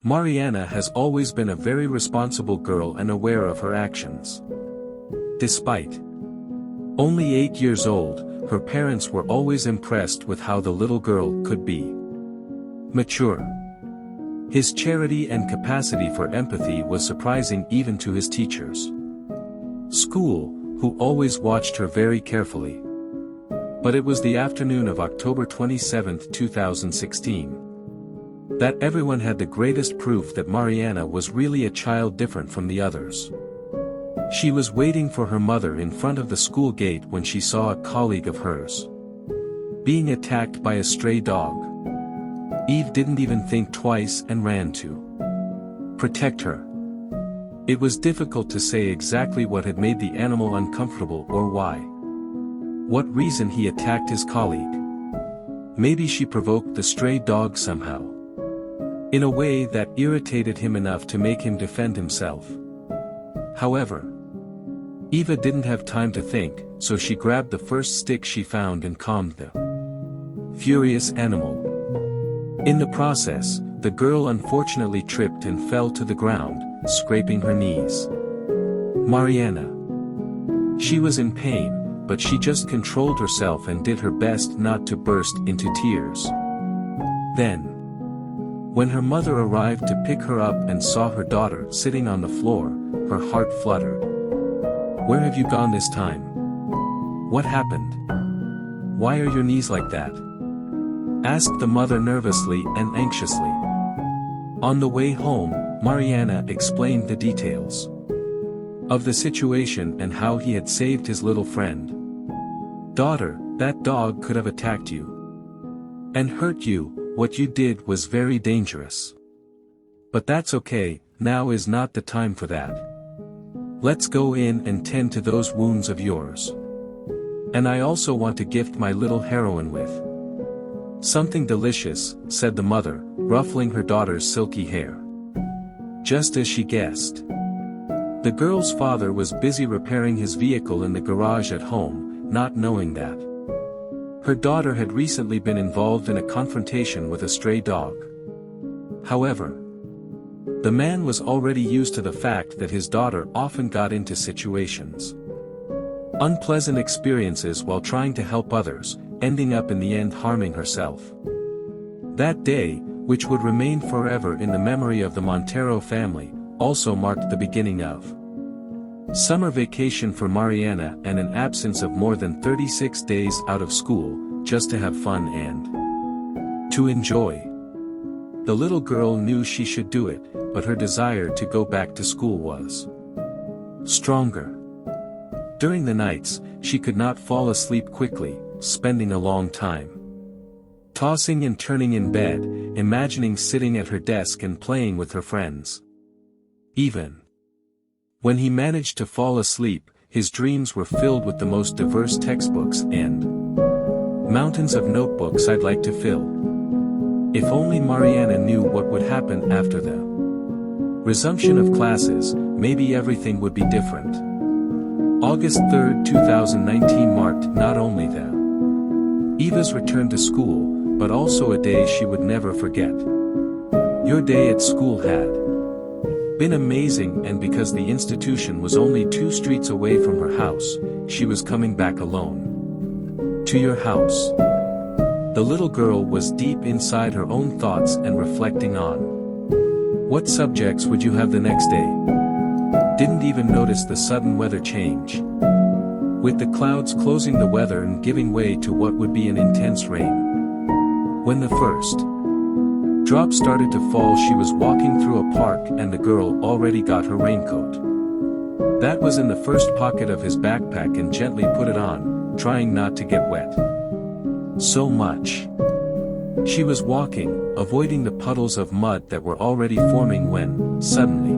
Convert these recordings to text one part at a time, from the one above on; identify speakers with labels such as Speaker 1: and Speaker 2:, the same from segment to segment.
Speaker 1: Mariana has always been a very responsible girl and aware of her actions. Despite only 8 years old, her parents were always impressed with how the little girl could be mature. His charity and capacity for empathy was surprising even to his teachers. School, who always watched her very carefully. But it was the afternoon of October 27, 2016. That everyone had the greatest proof that Mariana was really a child different from the others. She was waiting for her mother in front of the school gate when she saw a colleague of hers being attacked by a stray dog. Eve didn't even think twice and ran to protect her. It was difficult to say exactly what had made the animal uncomfortable or why. What reason he attacked his colleague. Maybe she provoked the stray dog somehow, in a way that irritated him enough to make him defend himself. However, Eva didn't have time to think, so she grabbed the first stick she found and calmed the furious animal. In the process, the girl unfortunately tripped and fell to the ground, scraping her knees. Mariana. She was in pain, but she just controlled herself and did her best not to burst into tears. Then, when her mother arrived to pick her up and saw her daughter sitting on the floor, her heart fluttered. "Where have you gone this time? What happened? Why are your knees like that?" asked the mother nervously and anxiously. On the way home, Mariana explained the details of the situation and how he had saved his little friend. "Daughter, that dog could have attacked you and hurt you. What you did was very dangerous. But that's okay, now is not the time for that. Let's go in and tend to those wounds of yours. And I also want to gift my little heroine with something delicious," said the mother, ruffling her daughter's silky hair. Just as she guessed, the girl's father was busy repairing his vehicle in the garage at home, not knowing that her daughter had recently been involved in a confrontation with a stray dog. However, the man was already used to the fact that his daughter often got into unpleasant experiences while trying to help others, ending up in the end harming herself. That day, which would remain forever in the memory of the Montero family, also marked the beginning of summer vacation for Mariana and an absence of more than 36 days out of school, just to have fun and to enjoy. The little girl knew she should do it, but her desire to go back to school was stronger. During the nights, she could not fall asleep quickly, spending a long time tossing and turning in bed, imagining sitting at her desk and playing with her friends. Even when he managed to fall asleep, his dreams were filled with the most diverse textbooks and mountains of notebooks I'd like to fill. If only Mariana knew what would happen after the resumption of classes, maybe everything would be different. August 3, 2019 marked not only Eva's return to school, but also a day she would never forget. Your day at school had been amazing, and because the institution was only 2 streets away from her house, she was coming back alone to your house. The little girl was deep inside her own thoughts and reflecting on what subjects would you have the next day. Didn't even notice the sudden weather change, with the clouds closing the weather and giving way to what would be an intense rain. When the first drop started to fall, she was walking through a park and the girl already got her raincoat. That was in the first pocket of his backpack and gently put it on, trying not to get wet so much. She was walking, avoiding the puddles of mud that were already forming when, suddenly,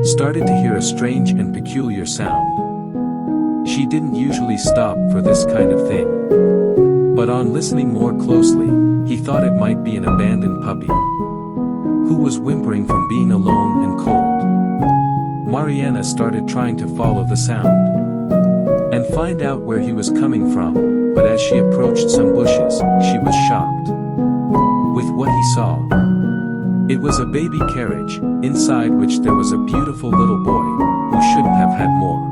Speaker 1: started to hear a strange and peculiar sound. She didn't usually stop for this kind of thing, but on listening more closely, he thought it might be an abandoned puppy who was whimpering from being alone and cold. Mariana started trying to follow the sound and find out where he was coming from, but as she approached some bushes, she was shocked with what he saw. It was a baby carriage, inside which there was a beautiful little boy, who shouldn't have had more.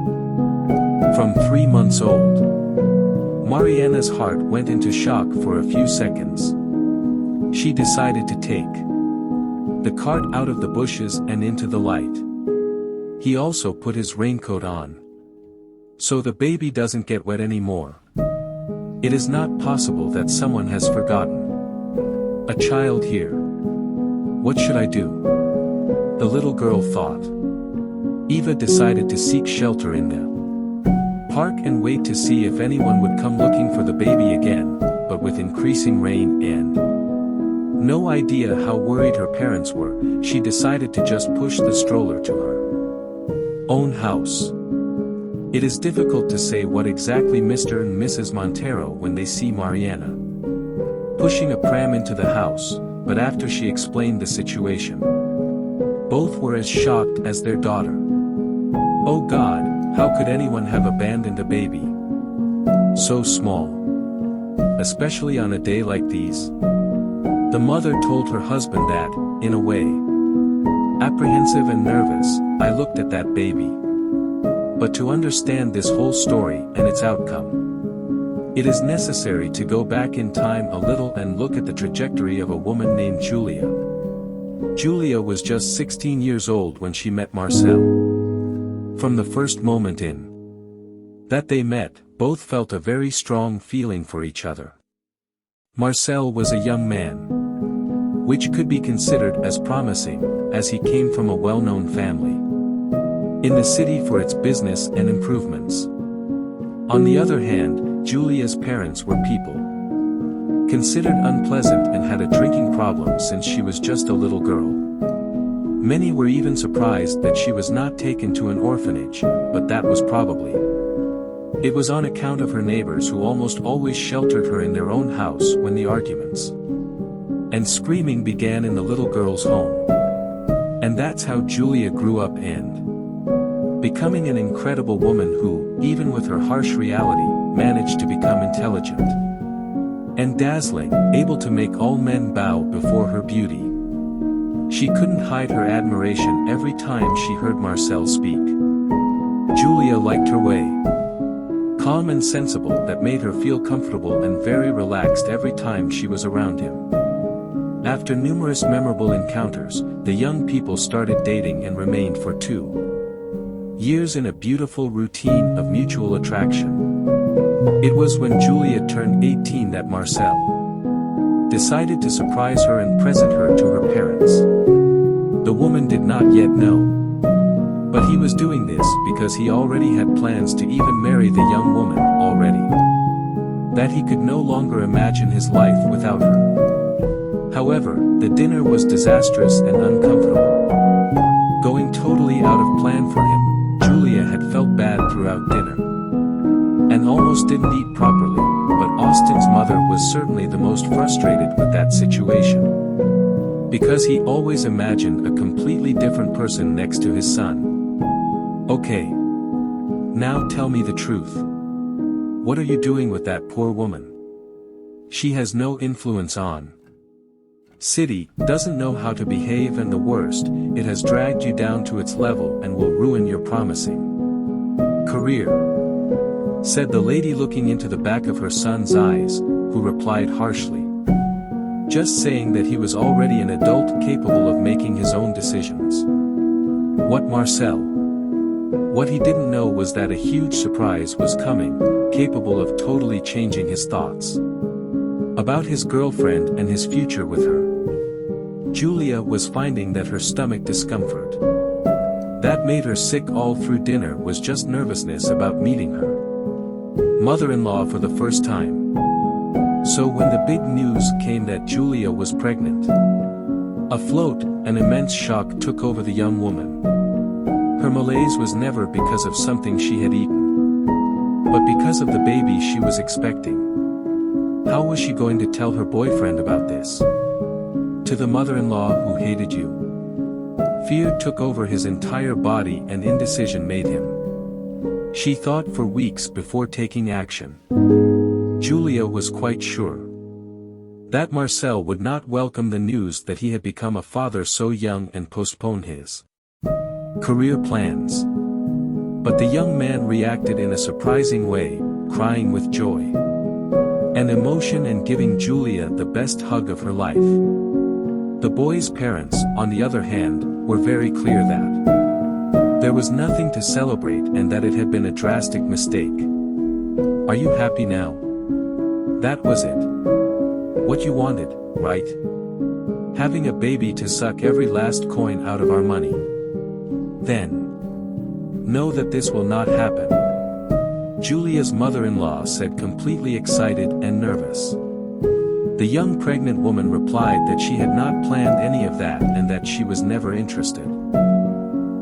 Speaker 1: From 3 months old. Mariana's heart went into shock for a few seconds. She decided to take the cart out of the bushes and into the light. He also put his raincoat on, so the baby doesn't get wet anymore. It is not possible that someone has forgotten a child here. What should I do? The little girl thought. Eva decided to seek shelter in the park and wait to see if anyone would come looking for the baby again, but with increasing rain and no idea how worried her parents were, she decided to just push the stroller to her own house. It is difficult to say what exactly Mr. and Mrs. Montero when they see Mariana pushing a pram into the house, but after she explained the situation, both were as shocked as their daughter. Oh God, how could anyone have abandoned a baby so small, especially on a day like these? The mother told her husband that, in a way, apprehensive and nervous, I looked at that baby. But to understand this whole story and its outcome, it is necessary to go back in time a little and look at the trajectory of a woman named Julia. Julia was just 16 years old when she met Marcel. From the first moment that they met, both felt a very strong feeling for each other. Marcel was a young man, which could be considered as promising, as he came from a well-known family in the city for its business and improvements. On the other hand, Julia's parents were people considered unpleasant and had a drinking problem since she was just a little girl. Many were even surprised that she was not taken to an orphanage, but that was probably it was on account of her neighbors who almost always sheltered her in their own house when the arguments and screaming began in the little girl's home. And that's how Julia grew up and becoming an incredible woman who, even with her harsh reality, managed to become intelligent and dazzling, able to make all men bow before her beauty. She couldn't hide her admiration every time she heard Marcel speak. Julia liked her way, calm and sensible, that made her feel comfortable and very relaxed every time she was around him. After numerous memorable encounters, the young people started dating and remained for 2 years in a beautiful routine of mutual attraction. It was when Julia turned 18 that Marcel decided to surprise her and present her to her parents. The woman did not yet know, but he was doing this because he already had plans to even marry the young woman already, that he could no longer imagine his life without her. However, the dinner was disastrous and uncomfortable, going totally out of plan for him. Julia had felt bad throughout dinner and almost didn't eat properly, but Austin's mother was certainly the most frustrated with that situation, because he always imagined a completely different person next to his son. Okay. Now tell me the truth. What are you doing with that poor woman? She has no influence on city, doesn't know how to behave, and the worst, it has dragged you down to its level and will ruin your promising career, said the lady, looking into the back of her son's eyes, who replied harshly, just saying that he was already an adult capable of making his own decisions. What Marcel? What he didn't know was that a huge surprise was coming, capable of totally changing his thoughts about his girlfriend and his future with her. Julia was finding that her stomach discomfort that made her sick all through dinner was just nervousness about meeting her mother-in-law for the first time. So when the big news came that Julia was pregnant, afloat, an immense shock took over the young woman. Her malaise was never because of something she had eaten, but because of the baby she was expecting. How was she going to tell her boyfriend about this? To the mother-in-law who hated you? Fear took over his entire body and indecision made him. She thought for weeks before taking action. Julia was quite sure that Marcel would not welcome the news that he had become a father so young and postpone his career plans. But the young man reacted in a surprising way, crying with joy and emotion and giving Julia the best hug of her life. The boy's parents, on the other hand, were very clear that there was nothing to celebrate and that it had been a drastic mistake. "Are you happy now? That was it. What you wanted, right? Having a baby to suck every last coin out of our money. Then know that this will not happen," Julia's mother-in-law said, completely excited and nervous. The young pregnant woman replied that she had not planned any of that and that she was never interested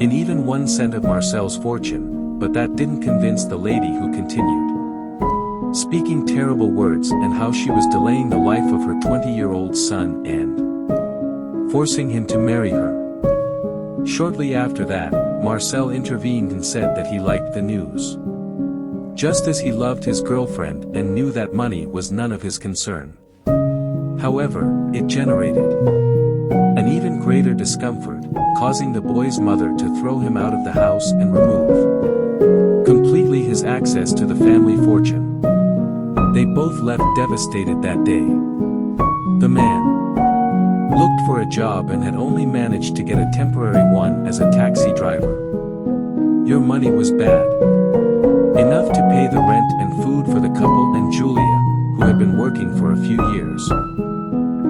Speaker 1: in even 1 cent of Marcel's fortune, but that didn't convince the lady, who continued speaking terrible words and how she was delaying the life of her 20-year-old son and forcing him to marry her. Shortly after that, Marcel intervened and said that he liked the news, just as he loved his girlfriend and knew that money was none of his concern. However, it generated an even greater discomfort, causing the boy's mother to throw him out of the house and remove completely his access to the family fortune. They both left devastated that day. The man looked for a job and had only managed to get a temporary one as a taxi driver. Your money was bad. Enough to pay the rent and food for the couple and Julia, who had been working for a few years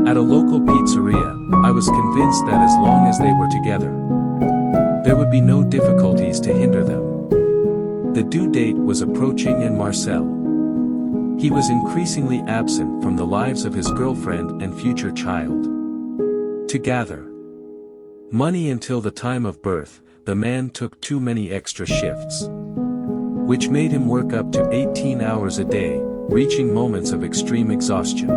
Speaker 1: at a local pizzeria. I was convinced that as long as they were together, there would be no difficulties to hinder them. The due date was approaching and Marcel, he was increasingly absent from the lives of his girlfriend and future child. To gather money until the time of birth, the man took too many extra shifts, which made him work up to 18 hours a day, reaching moments of extreme exhaustion.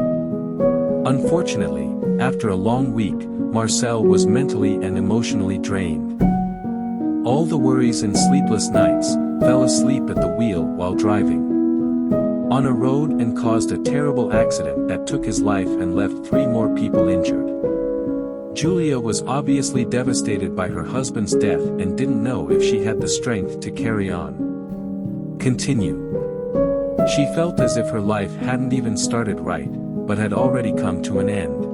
Speaker 1: Unfortunately, after a long week, Marcel was mentally and emotionally drained. All the worries and sleepless nights, fell asleep at the wheel while driving on a road and caused a terrible accident that took his life and left 3 more people injured. Julia was obviously devastated by her husband's death and didn't know if she had the strength to carry on. Continue. She felt as if her life hadn't even started right, but had already come to an end.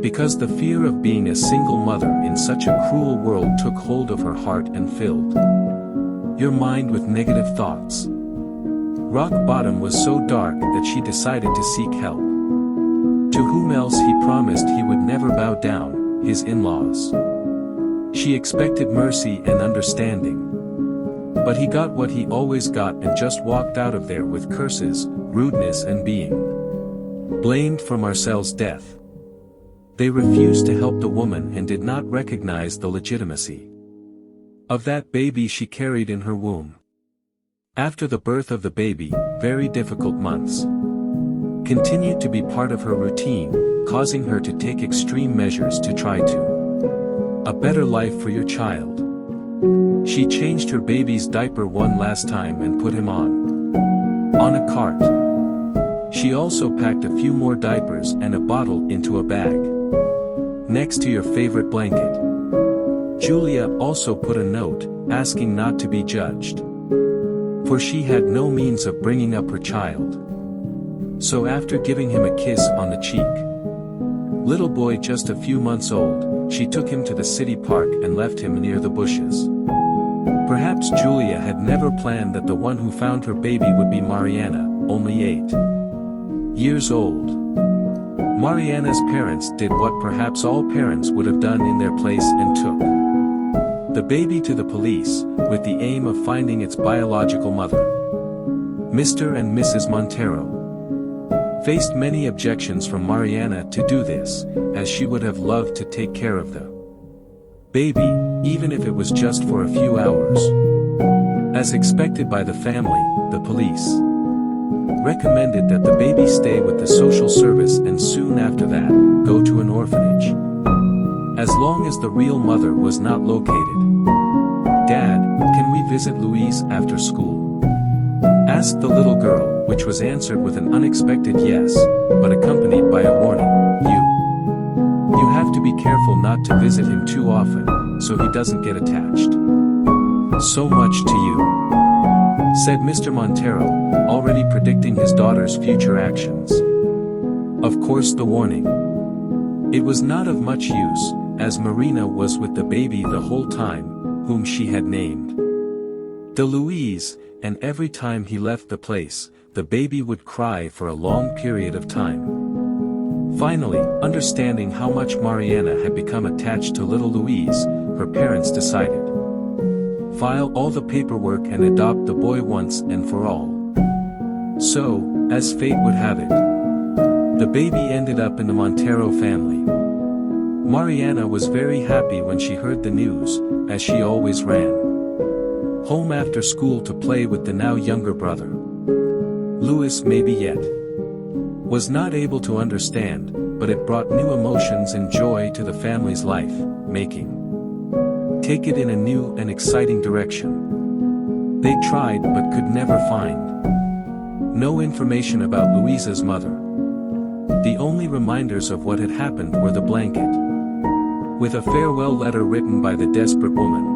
Speaker 1: Because the fear of being a single mother in such a cruel world took hold of her heart and filled your mind with negative thoughts. Rock bottom was so dark that she decided to seek help. To whom else he promised he would never bow down, his in-laws. She expected mercy and understanding. But he got what he always got and just walked out of there with curses, rudeness and being blamed for Marcel's death. They refused to help the woman and did not recognize the legitimacy of that baby she carried in her womb. After the birth of the baby, very difficult months continued to be part of her routine, causing her to take extreme measures to try to a better life for your child. She changed her baby's diaper one last time and put him on a cart. She also packed a few more diapers and a bottle into a bag next to your favorite blanket. Julia also put a note, asking not to be judged, for she had no means of bringing up her child. So after giving him a kiss on the cheek, little boy just a few months old, she took him to the city park and left him near the bushes. Perhaps Julia had never planned that the one who found her baby would be Mariana, only 8 years old. Mariana's parents did what perhaps all parents would have done in their place and took the baby to the police, with the aim of finding its biological mother. Mr. and Mrs. Montero faced many objections from Mariana to do this, as she would have loved to take care of the baby, even if it was just for a few hours. As expected by the family, the police recommended that the baby stay with the social service and soon after that, go to an orphanage, as long as the real mother was not located. Dad, can we visit Louise after school? asked the little girl, which was answered with an unexpected yes, but accompanied by a warning. You have to be careful not to visit him too often, so he doesn't get attached. So much to you, said Mr. Montero, already predicting his daughter's future actions. Of course, the warning. It was not of much use, as Marina was with the baby the whole time, whom she had named Louise, and every time he left the place, the baby would cry for a long period of time. Finally, understanding how much Mariana had become attached to little Louise, her parents decided. File all the paperwork and adopt the boy once and for all. So, as fate would have it, the baby ended up in the Montero family. Mariana was very happy when she heard the news, as she always ran home after school to play with the now younger brother. Louis maybe yet was not able to understand, but it brought new emotions and joy to the family's life, take it in a new and exciting direction. They tried but could never find no information about Louisa's mother. The only reminders of what had happened were the blanket with a farewell letter written by the desperate woman.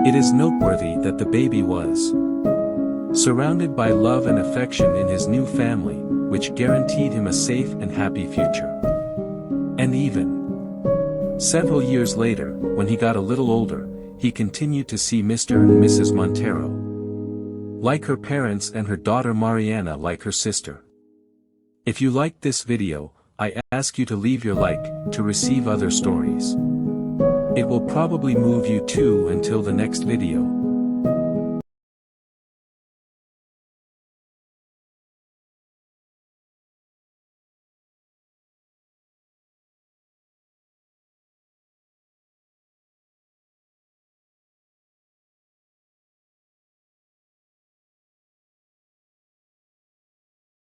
Speaker 1: It is noteworthy that the baby was surrounded by love and affection in his new family, which guaranteed him a safe and happy future. And even several years later, when he got a little older, he continued to see Mr. and Mrs. Montero like her parents and her daughter Mariana like her sister. If you liked this video, I ask you to leave your like, to receive other stories. It will probably move you too. Until the next video.